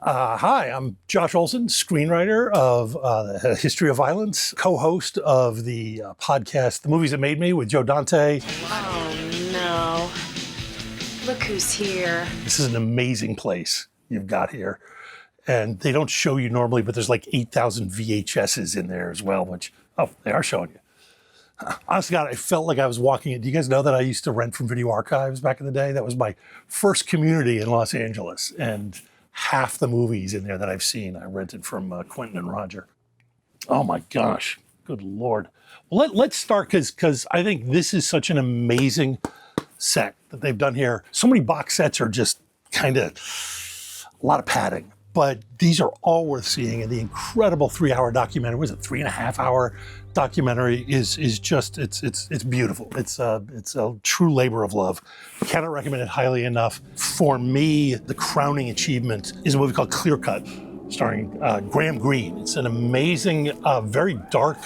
Hi, I'm Josh Olson, screenwriter of The History of Violence, co-host of the podcast The Movies That Made Me with Joe Dante. Oh, no. Look who's here. This is an amazing place you've got here. And they don't show you normally, but there's like 8,000 VHSs in there as well, which, they are showing you. Honest to God, I felt like I was walking in. Do you guys know that I used to rent from Video Archives back in the day? That was my first community in Los Angeles. And half the movies in there that I've seen, I rented from Quentin and Roger. Oh my gosh, good Lord. Well, let's start because I think this is such an amazing set that they've done here. So many box sets are just kind of a lot of padding, but these are all worth seeing. And the incredible 3-hour documentary, was it 3.5-hour documentary is just, it's beautiful. It's a true labor of love. Cannot recommend it highly enough. For me, the crowning achievement is a movie called Clear Cut, starring Graham Greene. It's an amazing, very dark,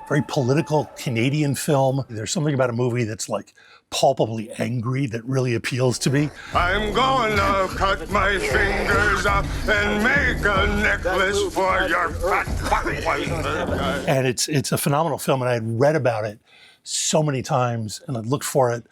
very political Canadian film. There's something about a movie that's like palpably angry that really appeals to me. I'm gonna cut my fingers off and make a necklace for your fat wife. And it's a phenomenal film, and I had read about it so many times, and I'd looked for it.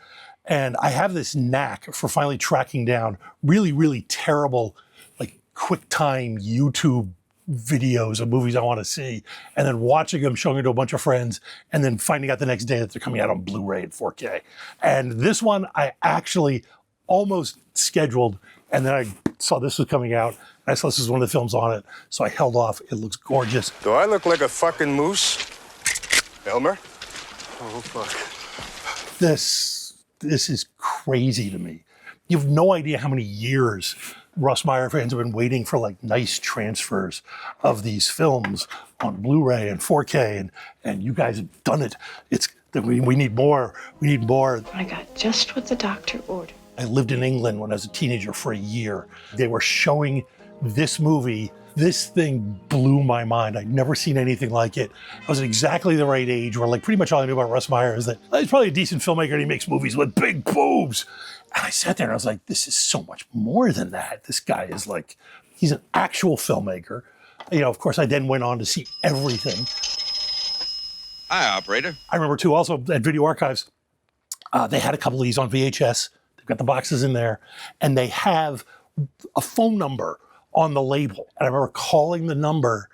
And I have this knack for finally tracking down really, really terrible, like QuickTime YouTube videos of movies I want to see, and then watching them, showing it to a bunch of friends, and then finding out the next day that they're coming out on Blu-ray and 4K. And this one I actually almost scheduled, and then I saw this was coming out, and I saw this was one of the films on it, so I held off. It looks gorgeous. Do I look like a fucking moose? Elmer? Oh, fuck. This is crazy to me. You have no idea how many years Russ Meyer fans have been waiting for like nice transfers of these films on Blu-ray and 4K, and you guys have done it. We need more. We need more. I got just what the doctor ordered. I lived in England when I was a teenager for a year. They were showing this movie. This thing blew my mind. I'd never seen anything like it. I was at exactly the right age where like pretty much all I knew about Russ Meyer is that he's probably a decent filmmaker and he makes movies with big boobs. And I sat there and I was like, this is so much more than that. This guy is like, he's an actual filmmaker. You know, of course, I then went on to see everything. Hi, operator. I remember too, also at Video Archives, they had a couple of these on VHS. They've got the boxes in there, and they have a phone number on the label. And I remember calling the number,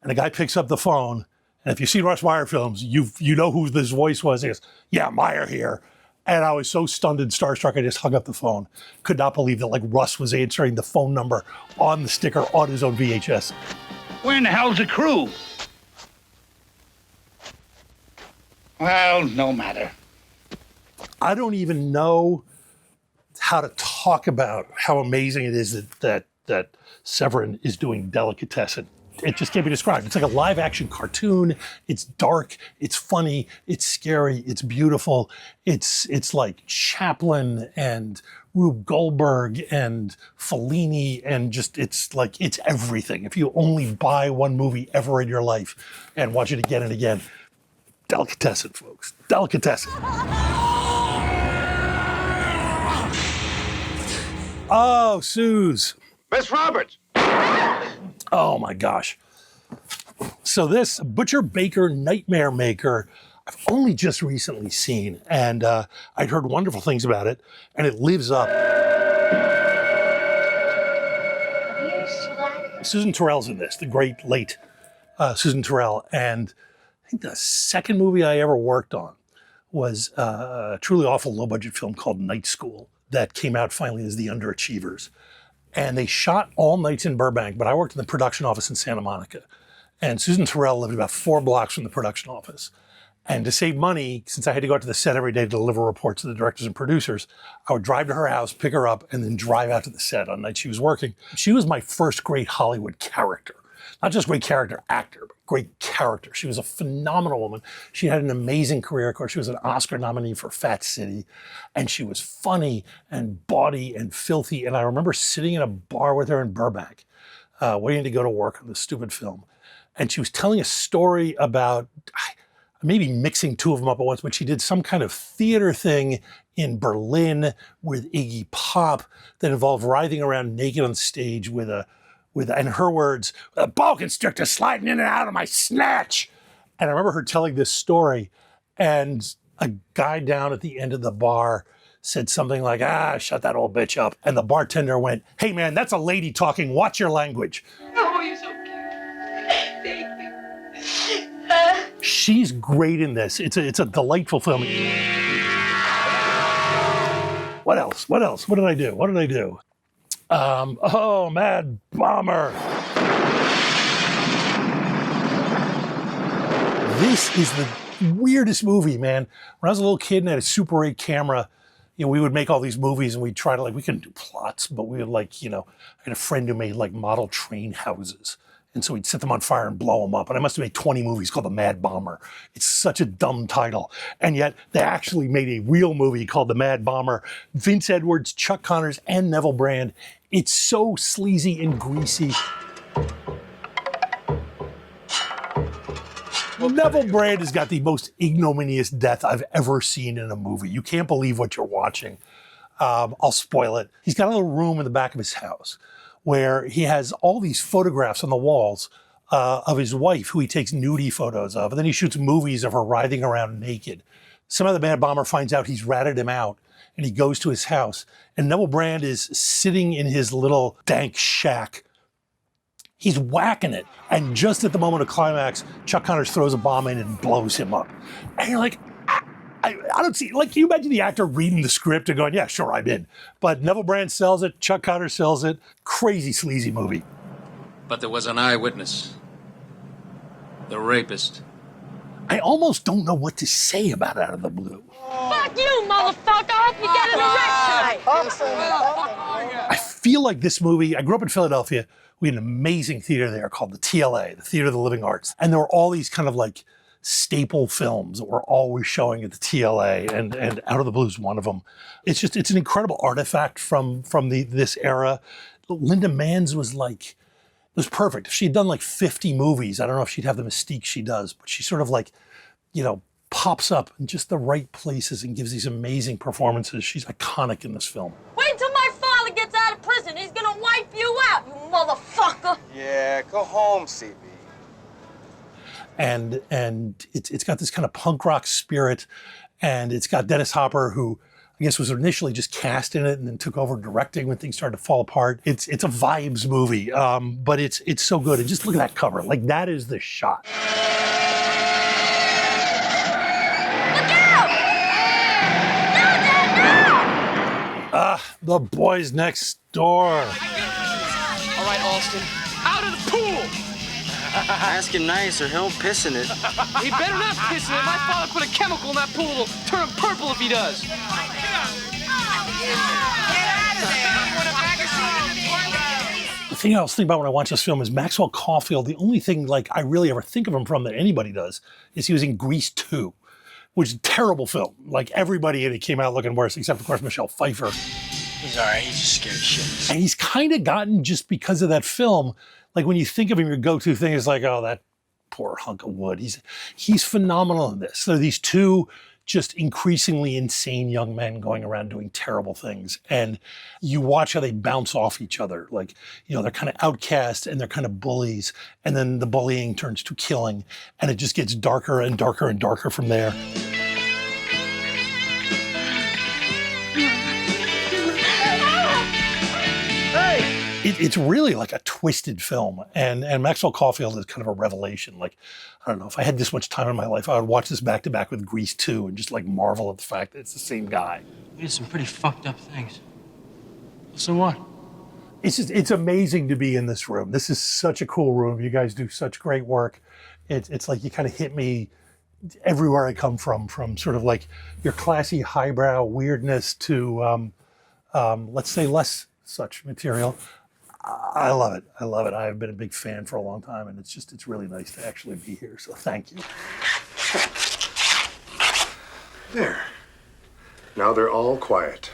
and the guy picks up the phone, and if you've seen Russ Meyer films, you know who this voice was. He goes, yeah, Meyer here. And I was so stunned and starstruck, I just hung up the phone. Could not believe that like Russ was answering the phone number on the sticker on his own VHS. Where in the hell's the crew? Well, no matter. I don't even know how to talk about how amazing it is that Severin is doing Delicatessen. It just can't be described. It's like a live action cartoon. It's dark, it's funny, it's scary, it's beautiful. It's like Chaplin and Rube Goldberg and Fellini, and just it's everything. If you only buy one movie ever in your life and watch it again and again, Delicatessen, folks. Delicatessen. Oh, Suze. Miss Roberts! Oh my gosh. So this Butcher Baker Nightmare Maker, I've only just recently seen, and I'd heard wonderful things about it, and it lives up. Susan Tyrrell's in this, the great late Susan Tyrrell, and I think the second movie I ever worked on was a truly awful low-budget film called Night School that came out finally as The Underachievers. And they shot all nights in Burbank, but I worked in the production office in Santa Monica. And Susan Tyrrell lived about 4 blocks from the production office. And to save money, since I had to go out to the set every day to deliver reports to the directors and producers, I would drive to her house, pick her up, and then drive out to the set on nights she was working. She was my first great Hollywood character. Not just great character actor, but great character. She was a phenomenal woman. She had an amazing career. Of course, she was an Oscar nominee for Fat City, and she was funny and bawdy and filthy. And I remember sitting in a bar with her in Burbank, waiting to go to work on this stupid film. And she was telling a story about, maybe mixing two of them up at once, but she did some kind of theater thing in Berlin with Iggy Pop that involved writhing around naked on stage with a and her words, "a boa constrictor sliding in and out of my snatch." And I remember her telling this story, and a guy down at the end of the bar said something like, shut that old bitch up. And the bartender went, "Hey man, that's a lady talking, watch your language." Oh, you're so cute. Thank you. She's great in this. It's a delightful film. What else? What did I do? Mad Bomber. This is the weirdest movie, man. When I was a little kid and I had a Super 8 camera, we would make all these movies and we'd try to we couldn't do plots, but we would I had a friend who made model train houses. And so we'd set them on fire and blow them up. And I must have made 20 movies called The Mad Bomber. It's such a dumb title. And yet they actually made a real movie called The Mad Bomber. Vince Edwards, Chuck Connors, and Neville Brand. It's so sleazy and greasy. Neville Brand has got the most ignominious death I've ever seen in a movie. You can't believe what you're watching. I'll spoil it. He's got a little room in the back of his house where he has all these photographs on the walls of his wife, who he takes nudie photos of, and then he shoots movies of her writhing around naked. Somehow the Mad Bomber finds out he's ratted him out, and he goes to his house, and Neville Brand is sitting in his little dank shack. He's whacking it, and just at the moment of climax, Chuck Connors throws a bomb in and blows him up. And you're like, I don't see, can you imagine the actor reading the script and going, yeah, sure, I'm in. But Neville Brand sells it, Chuck Connors sells it. Crazy, sleazy movie. But there was an eyewitness. The rapist. I almost don't know what to say about Out of the Blue. Fuck you, motherfucker! I hope you get an erection! I feel like this movie, I grew up in Philadelphia. We had an amazing theater there called the TLA, the Theater of the Living Arts. And there were all these kind of staple films that were always showing at the TLA, and Out of the Blue is one of them. It's an incredible artifact from this era. Linda Manz was it was perfect. If she had done 50 movies, I don't know if she'd have the mystique she does, but she sort of pops up in just the right places and gives these amazing performances. She's iconic in this film. Wait till my father gets out of prison. He's gonna wipe you out, you motherfucker! Yeah, go home, CB. And it's got this kind of punk rock spirit, and it's got Dennis Hopper, who I guess was initially just cast in it and then took over directing when things started to fall apart. It's a vibes movie, but it's so good. And just look at that cover. That is the shot. Look out! No, Dad, no! The Boys Next Door. All right, Austin, out of the pool! Ask him nice or he'll piss in it. He better not piss in it. My father put a chemical in that pool that'll turn him purple if he does. The thing I was thinking about when I watched this film is Maxwell Caulfield. The only thing I really ever think of him from that anybody does is he was in Grease 2, which is a terrible film. Everybody in it came out looking worse, except of course Michelle Pfeiffer. He's all right. He's just scared shit. And he's kind of gotten, just because of that film, when you think of him, your go-to thing is oh, that poor hunk of wood. He's phenomenal in this. There are these two just increasingly insane young men going around doing terrible things. And you watch how they bounce off each other. They're kind of outcast and they're kind of bullies. And then the bullying turns to killing. And it just gets darker and darker and darker from there. It's really a twisted film, and Maxwell Caulfield is kind of a revelation. I don't know, if I had this much time in my life, I would watch this back to back with Grease 2 and just marvel at the fact that it's the same guy. We did some pretty fucked up things. So what? It's amazing to be in this room. This is such a cool room. You guys do such great work. It's you kind of hit me everywhere I come from sort of your classy highbrow weirdness to, let's say, less such material. I love it. I love it. I've been a big fan for a long time, and it's really nice to actually be here. So thank you. There. Now they're all quiet.